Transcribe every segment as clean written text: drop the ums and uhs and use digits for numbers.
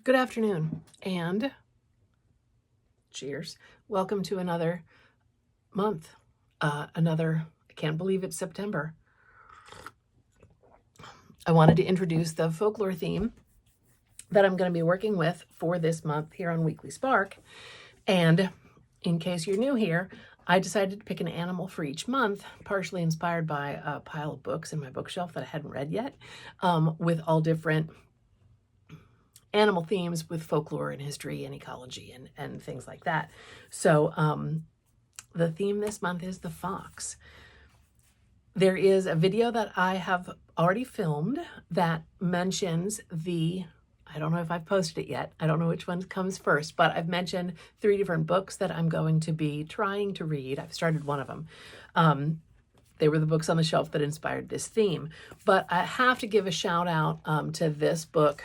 Good afternoon and cheers. Welcome to another month. I can't believe it's September. I wanted to introduce the folklore theme that I'm going to be working with for this month here on Weekly Spark. And in case you're new here, I decided to pick an animal for each month, partially inspired by a pile of books in my bookshelf that I hadn't read yet, with all different animal themes with folklore and history and ecology and things like that. So the theme this month is the fox. There is a video that I have already filmed that mentions I don't know if I've posted it yet. I don't know which one comes first, but I've mentioned 3 different books that I'm going to be trying to read. I've started one of them. They were the books on the shelf that inspired this theme. But I have to give a shout out to this book.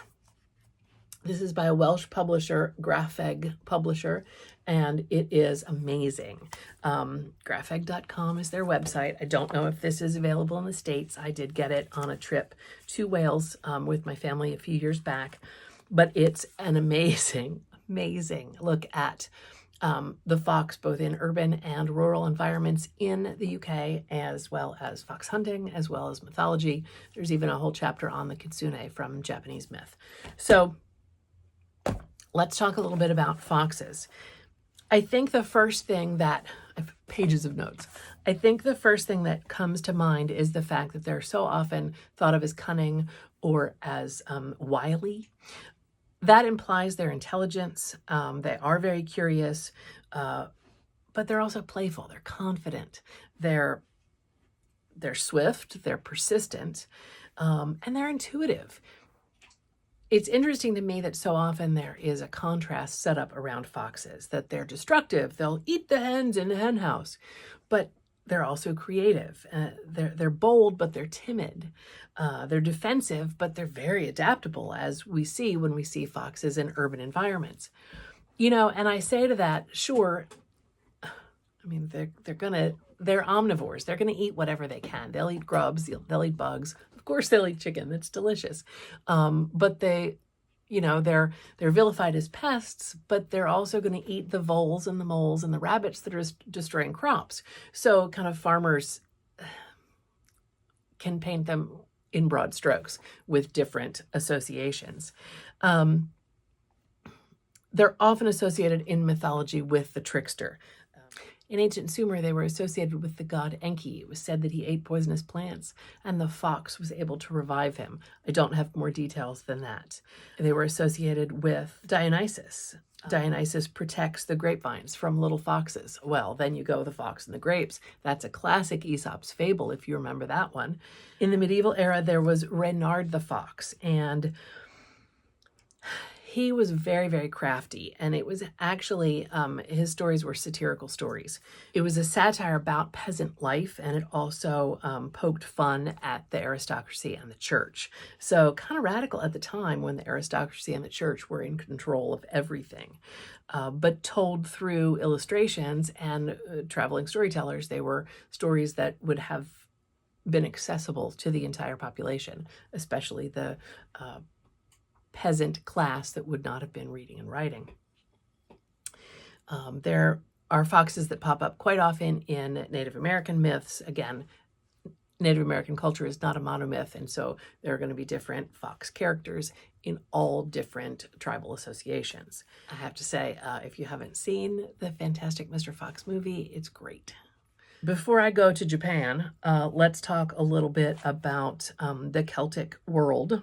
This is by a Welsh publisher, Grapheg publisher, and it is amazing. Grapheg.com is their website. I don't know if this is available in the States. I did get it on a trip to Wales with my family a few years back, but it's an amazing look at the fox, both in urban and rural environments in the UK, as well as fox hunting, as well as mythology. There's even a whole chapter on the Kitsune from Japanese myth. So let's talk a little bit about foxes. I think the first thing that, I have pages of notes. I think the first thing that comes to mind is the fact that they're so often thought of as cunning or as wily. That implies their intelligence. They are very curious, but they're also playful. They're confident. They're swift. They're persistent, and they're intuitive. It's interesting to me that so often there is a contrast set up around foxes, that they're destructive, they'll eat the hens in the hen house, but they're also creative. They're bold, but they're timid. They're defensive, but they're very adaptable, as we see when we see foxes in urban environments. And I say to that, sure, I mean, they're omnivores. They're going to eat whatever they can. They'll eat grubs, they'll eat bugs. Of course they'll eat chicken. That's delicious. But they're vilified as pests, but they're also going to eat the voles and the moles and the rabbits that are destroying crops. So kind of farmers can paint them in broad strokes with different associations. They're often associated in mythology with the trickster. In ancient Sumer, they were associated with the god Enki. It was said that he ate poisonous plants, and the fox was able to revive him. I don't have more details than that. They were associated with Dionysus. Dionysus protects the grapevines from little foxes. Well, then you go the fox and the grapes. That's a classic Aesop's fable, if you remember that one. In the medieval era, there was Reynard the Fox, and he was very, very crafty, and it was actually, his stories were satirical stories. It was a satire about peasant life, and it also poked fun at the aristocracy and the church. So kind of radical at the time when the aristocracy and the church were in control of everything. But told through illustrations and traveling storytellers, they were stories that would have been accessible to the entire population, especially the peasant class that would not have been reading and writing. There are foxes that pop up quite often in Native American myths. Again, Native American culture is not a monomyth, and so there are going to be different fox characters in all different tribal associations. I have to say, if you haven't seen the Fantastic Mr. Fox movie, it's great. Before I go to Japan, let's talk a little bit about the Celtic world.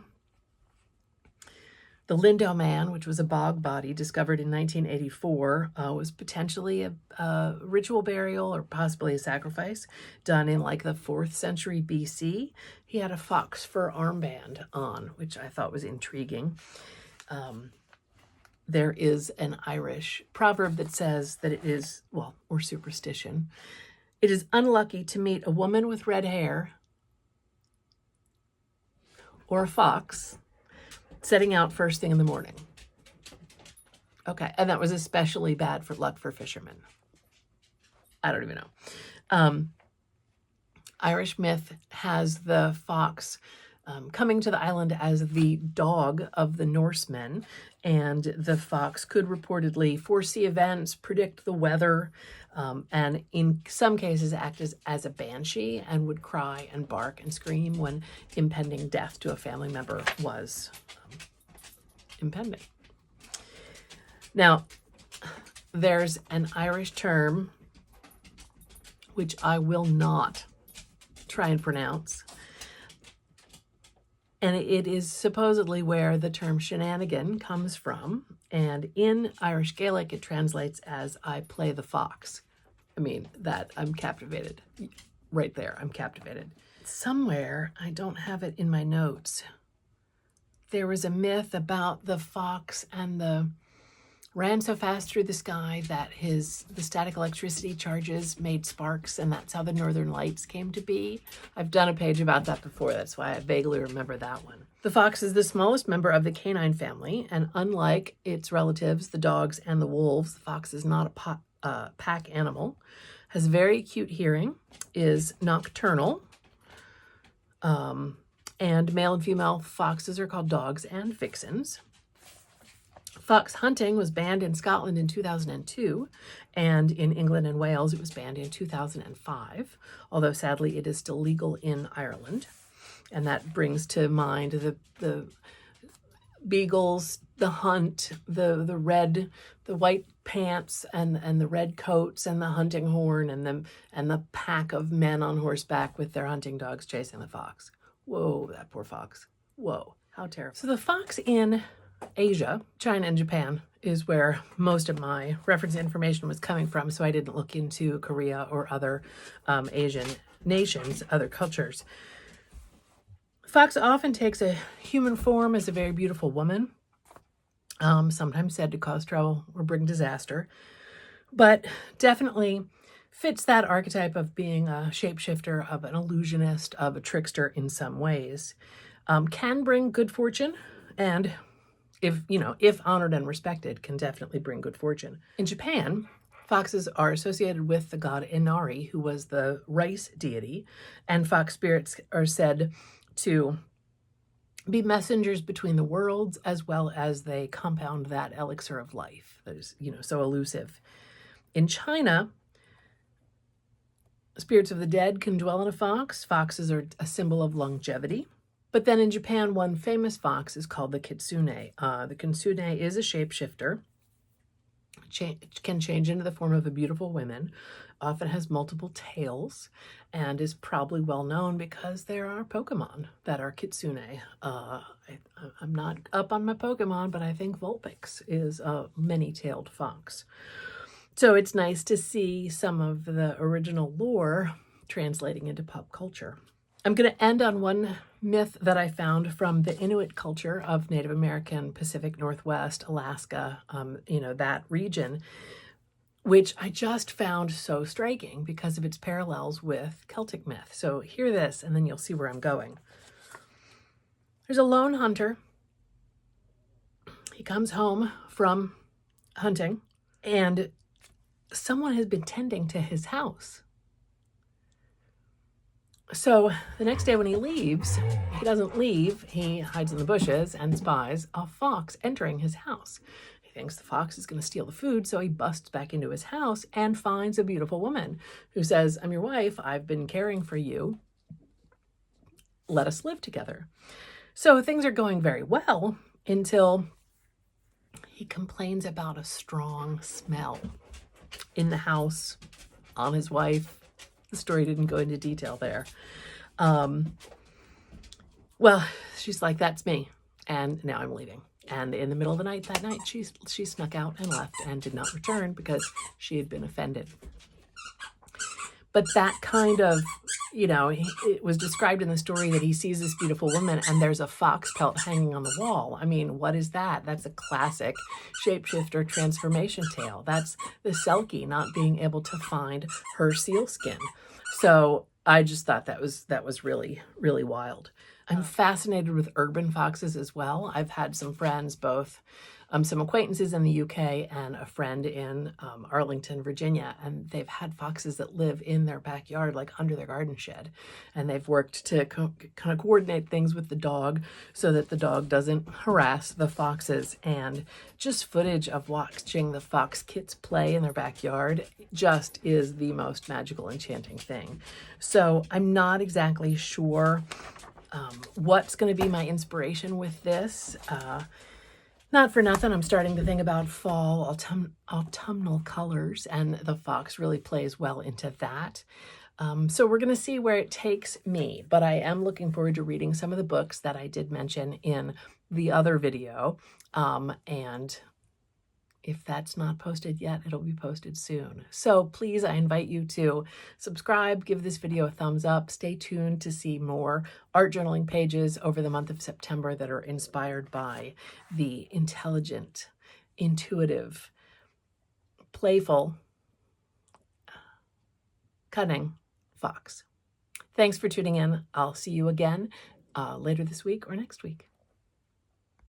The Lindow Man, which was a bog body discovered in 1984, was potentially a ritual burial or possibly a sacrifice done in like the 4th century BC. He had a fox fur armband on, which I thought was intriguing. There is an Irish proverb that says that it is, or superstition, it is unlucky to meet a woman with red hair or a fox setting out first thing in the morning. Okay, and that was especially bad for luck for fishermen. I don't even know. Irish myth has the fox coming to the island as the dog of the Norsemen, And the fox could reportedly foresee events, predict the weather, and in some cases act as a banshee and would cry and bark and scream when impending death to a family member was impending. Now, there's an Irish term which I will not try and pronounce. And it is supposedly where the term shenanigan comes from. And in Irish Gaelic, it translates as I play the fox. I mean, that I'm captivated. Right there, I'm captivated. Somewhere, I don't have it in my notes, there was a myth about the fox and the ran so fast through the sky that the static electricity charges made sparks, and that's how the Northern Lights came to be. I've done a page about that before, that's why I vaguely remember that one. The fox is the smallest member of the canine family, and unlike its relatives, the dogs and the wolves, the fox is not a pack animal, has very acute hearing, is nocturnal, and male and female foxes are called dogs and vixens. Fox hunting was banned in Scotland in 2002, and in England and Wales it was banned in 2005, although sadly it is still legal in Ireland. And that brings to mind the beagles, the hunt, the white pants and the red coats and the hunting horn and the pack of men on horseback with their hunting dogs chasing the fox. Whoa, that poor fox. Whoa, how terrible. So the fox in Asia, China and Japan, is where most of my reference information was coming from, so I didn't look into Korea or other Asian nations, other cultures. Fox often takes a human form as a very beautiful woman, sometimes said to cause trouble or bring disaster, but definitely fits that archetype of being a shapeshifter, of an illusionist, of a trickster in some ways. Can bring good fortune, and if honored and respected, can definitely bring good fortune. In Japan, foxes are associated with the god Inari, who was the rice deity, and fox spirits are said to be messengers between the worlds, as well as they compound that elixir of life that is, so elusive. In China, spirits of the dead can dwell in a fox. Foxes are a symbol of longevity. But then in Japan, one famous fox is called the Kitsune. The Kitsune is a shapeshifter, can change into the form of a beautiful woman, often has multiple tails, and is probably well known because there are Pokemon that are Kitsune. I'm not up on my Pokemon, but I think Vulpix is a many-tailed fox. So it's nice to see some of the original lore translating into pop culture. I'm going to end on one myth that I found from the Inuit culture of Native American, Pacific Northwest, Alaska, that region, which I just found so striking because of its parallels with Celtic myth. So hear this, and then you'll see where I'm going. There's a lone hunter. He comes home from hunting, and someone has been tending to his house. So the next day when he leaves, he doesn't leave. He hides in the bushes and spies a fox entering his house. He thinks the fox is going to steal the food, so he busts back into his house and finds a beautiful woman who says, "I'm your wife. I've been caring for you. Let us live together." So things are going very well until he complains about a strong smell in the house, on his wife. The story didn't go into detail there. Well, she's like, "That's me, and now I'm leaving." And in the middle of the night that night, she snuck out and left and did not return because she had been offended. But that kind of, it was described in the story that he sees this beautiful woman and there's a fox pelt hanging on the wall. I mean, what is that? That's a classic shapeshifter transformation tale. That's the Selkie not being able to find her seal skin. So I just thought that was really, really wild. I'm fascinated with urban foxes as well. I've had some friends, both some acquaintances in the UK and a friend in Arlington, Virginia, and they've had foxes that live in their backyard, like under their garden shed. And they've worked to kind of coordinate things with the dog so that the dog doesn't harass the foxes. And just footage of watching the fox kits play in their backyard just is the most magical, enchanting thing. So I'm not exactly sure what's going to be my inspiration with this. Not for nothing, I'm starting to think about fall autumnal colors, and the fox really plays well into that. So we're going to see where it takes me, but I am looking forward to reading some of the books that I did mention in the other video. And if that's not posted yet, it'll be posted soon. So please, I invite you to subscribe, give this video a thumbs up, stay tuned to see more art journaling pages over the month of September that are inspired by the intelligent, intuitive, playful, cunning fox. Thanks for tuning in. I'll see you again later this week or next week.